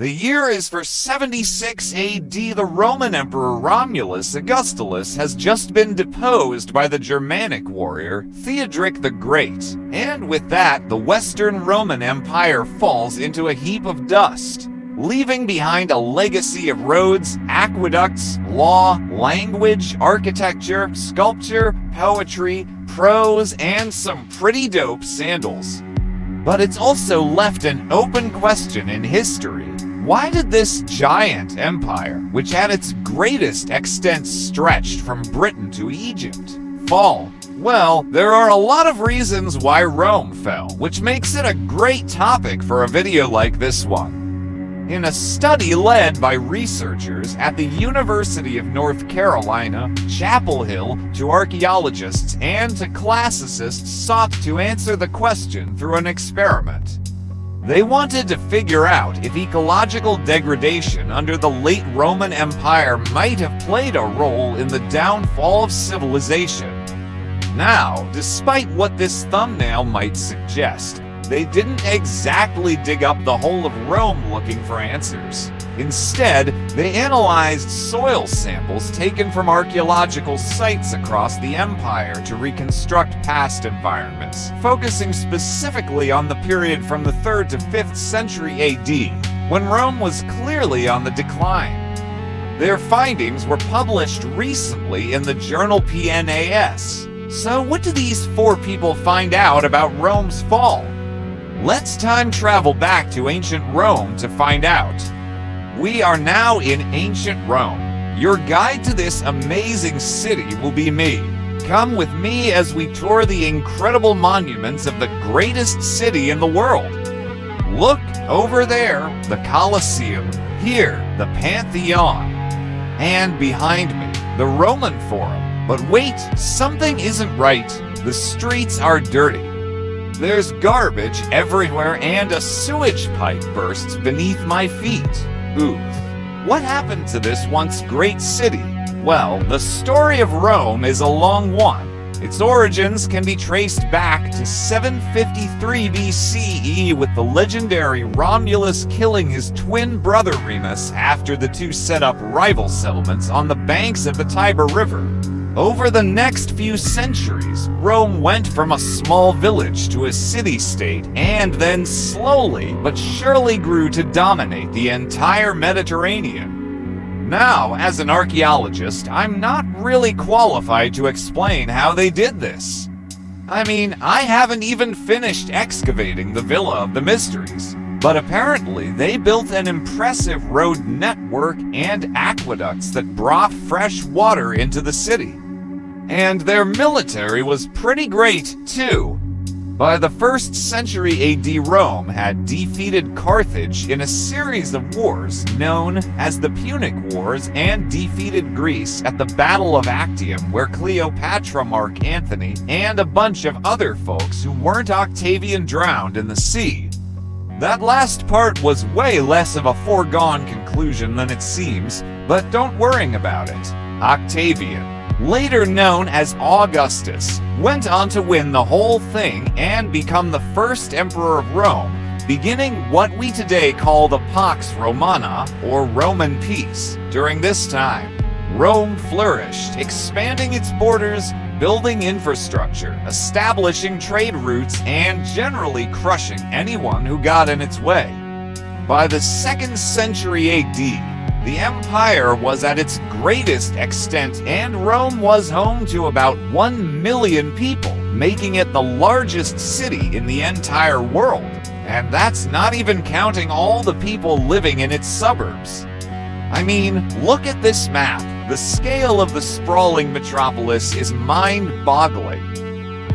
The year is for 76 AD. The Roman Emperor Romulus Augustulus has just been deposed by the Germanic warrior Theodoric the Great, and with that, the Western Roman Empire falls into a heap of dust, leaving behind a legacy of roads, aqueducts, law, language, architecture, sculpture, poetry, prose, and some pretty dope sandals. But it's also left an open question in history. Why did this giant empire, which at its greatest extent stretched from Britain to Egypt, fall? Well, there are a lot of reasons why Rome fell, which makes it a great topic for a video like this one. In a study led by researchers at the University of North Carolina, Chapel Hill, two archaeologists and two classicists sought to answer the question through an experiment. They wanted to figure out if ecological degradation under the late Roman Empire might have played a role in the downfall of civilization. Now, despite what this thumbnail might suggest, they didn't exactly dig up the whole of Rome looking for answers. Instead, they analyzed soil samples taken from archaeological sites across the empire to reconstruct past environments, focusing specifically on the period from the 3rd to 5th century AD, when Rome was clearly on the decline. Their findings were published recently in the journal PNAS. So what do these four people find out about Rome's fall? Let's time travel back to ancient Rome to find out. We are now in ancient Rome. Your guide to this amazing city will be me. Come with me as we tour the incredible monuments of the greatest city in the world. Look, over there, the Colosseum. Here, the Pantheon. And behind me, the Roman Forum. But wait, something isn't right. The streets are dirty. There's garbage everywhere and a sewage pipe bursts beneath my feet. Oof. What happened to this once great city? Well, the story of Rome is a long one. Its origins can be traced back to 753 BCE, with the legendary Romulus killing his twin brother Remus after the two set up rival settlements on the banks of the Tiber River. Over the next few centuries, Rome went from a small village to a city-state, and then slowly but surely grew to dominate the entire Mediterranean. Now, as an archaeologist, I'm not really qualified to explain how they did this. I mean, I haven't even finished excavating the Villa of the Mysteries, but apparently they built an impressive road network and aqueducts that brought fresh water into the city. And their military was pretty great, too. By the 1st century AD, Rome had defeated Carthage in a series of wars known as the Punic Wars and defeated Greece at the Battle of Actium, where Cleopatra, Mark Antony, and a bunch of other folks who weren't Octavian drowned in the sea. That last part was way less of a foregone conclusion than it seems, but don't worry about it. Octavian, later known as Augustus, went on to win the whole thing and become the first emperor of Rome, beginning what we today call the Pax Romana, or Roman peace. During this time, Rome flourished, expanding its borders, building infrastructure, establishing trade routes, and generally crushing anyone who got in its way. By the 2nd century AD, the empire was at its greatest extent, and Rome was home to about 1 million people, making it the largest city in the entire world. And that's not even counting all the people living in its suburbs. I mean, look at this map. The scale of the sprawling metropolis is mind-boggling.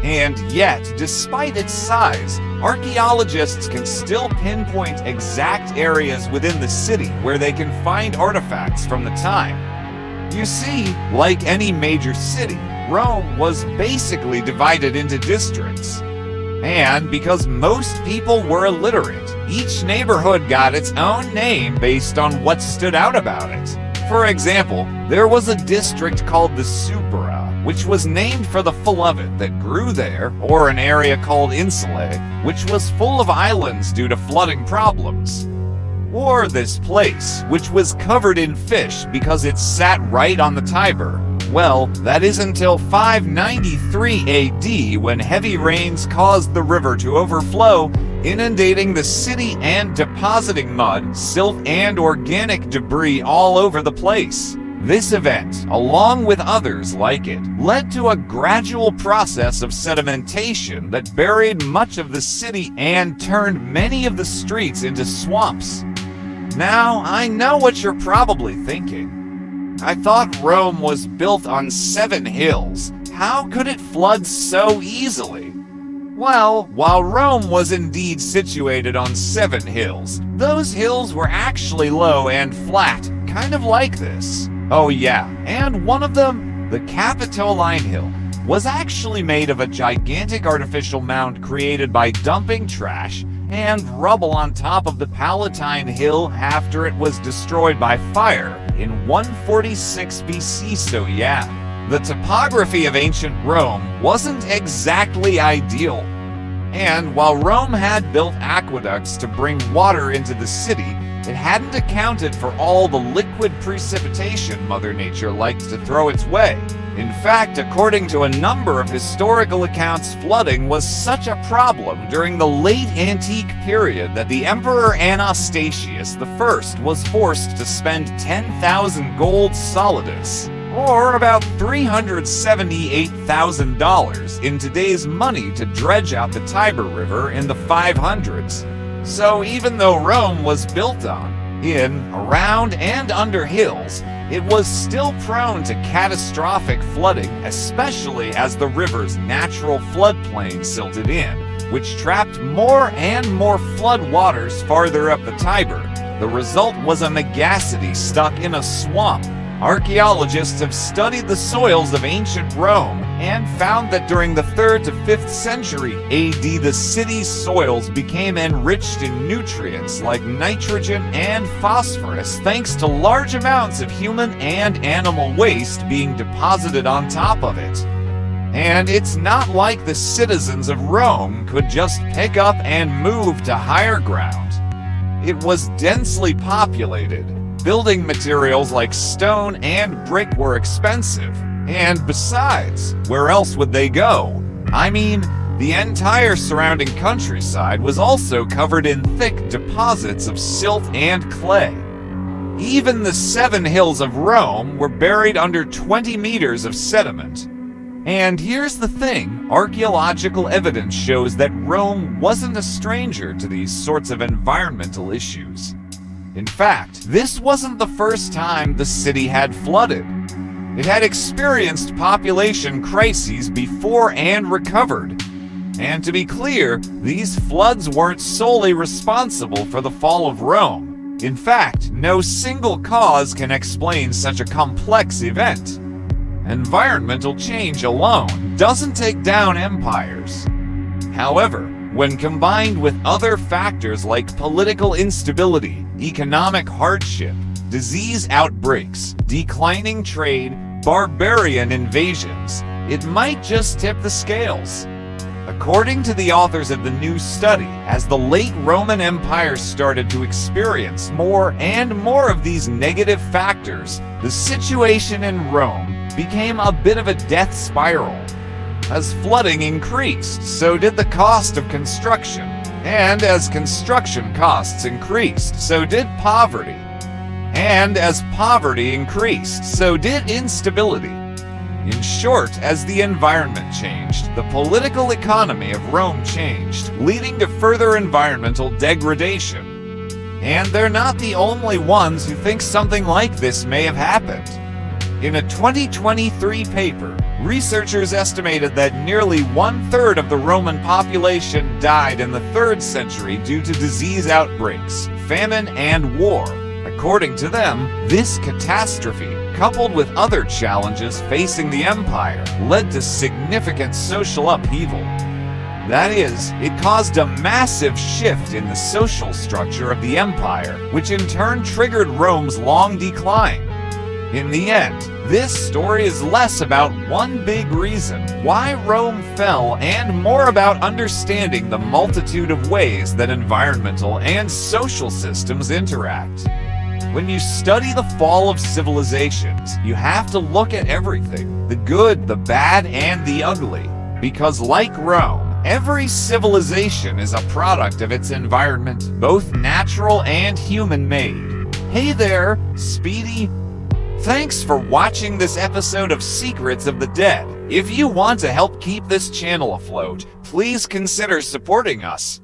And yet, despite its size, archaeologists can still pinpoint exact areas within the city where they can find artifacts from the time. You see, like any major city, Rome was basically divided into districts. And because most people were illiterate, each neighborhood got its own name based on what stood out about it. For example, there was a district called the Supera, which was named for the full of it that grew there, or an area called Insulae, which was full of islands due to flooding problems. Or this place, which was covered in fish because it sat right on the Tiber. Well, that is until 593 AD when heavy rains caused the river to overflow, inundating the city and depositing mud, silt, and organic debris all over the place. This event, along with others like it, led to a gradual process of sedimentation that buried much of the city and turned many of the streets into swamps. Now, I know what you're probably thinking. I thought Rome was built on 7 hills. How could it flood so easily? Well, while Rome was indeed situated on 7 hills, those hills were actually low and flat, kind of like this. Oh yeah, and one of them, the Capitoline Hill, was actually made of a gigantic artificial mound created by dumping trash and rubble on top of the Palatine Hill after it was destroyed by fire in 146 BC, so yeah. The topography of ancient Rome wasn't exactly ideal. And while Rome had built aqueducts to bring water into the city, it hadn't accounted for all the liquid precipitation Mother Nature likes to throw its way. In fact, according to a number of historical accounts, flooding was such a problem during the late antique period that the Emperor Anastasius I was forced to spend 10,000 gold solidus, or about $378,000 in today's money, to dredge out the Tiber River in the 500s. So even though Rome was built on, in, around, and under hills, it was still prone to catastrophic flooding, especially as the river's natural floodplain silted in, which trapped more and more flood waters farther up the Tiber. The result was a megacity stuck in a swamp. Archaeologists have studied the soils of ancient Rome and found that during the 3rd to 5th century AD, the city's soils became enriched in nutrients like nitrogen and phosphorus thanks to large amounts of human and animal waste being deposited on top of it. And it's not like the citizens of Rome could just pick up and move to higher ground. It was densely populated. Building materials like stone and brick were expensive. And besides, where else would they go? I mean, the entire surrounding countryside was also covered in thick deposits of silt and clay. Even the 7 hills of Rome were buried under 20 meters of sediment. And here's the thing, archaeological evidence shows that Rome wasn't a stranger to these sorts of environmental issues. In fact, this wasn't the first time the city had flooded. It had experienced population crises before and recovered. And to be clear, these floods weren't solely responsible for the fall of Rome. In fact, no single cause can explain such a complex event. Environmental change alone doesn't take down empires. However, when combined with other factors like political instability, economic hardship, disease outbreaks, declining trade, barbarian invasions, it might just tip the scales. According to the authors of the new study, as the late Roman Empire started to experience more and more of these negative factors, the situation in Rome became a bit of a death spiral. As flooding increased, so did the cost of construction. And as construction costs increased, so did poverty. And as poverty increased, so did instability. In short, as the environment changed, the political economy of Rome changed, leading to further environmental degradation. And they're not the only ones who think something like this may have happened. In a 2023 paper, researchers estimated that nearly 1/3 of the Roman population died in the 3rd century due to disease outbreaks, famine, and war. According to them, this catastrophe, coupled with other challenges facing the empire, led to significant social upheaval. That is, it caused a massive shift in the social structure of the empire, which in turn triggered Rome's long decline. In the end, this story is less about one big reason why Rome fell and more about understanding the multitude of ways that environmental and social systems interact. When you study the fall of civilizations, you have to look at everything, the good, the bad, and the ugly. Because like Rome, every civilization is a product of its environment, both natural and human-made. Hey there, Speedy. Thanks for watching this episode of Secrets of the Dead. If you want to help keep this channel afloat, please consider supporting us.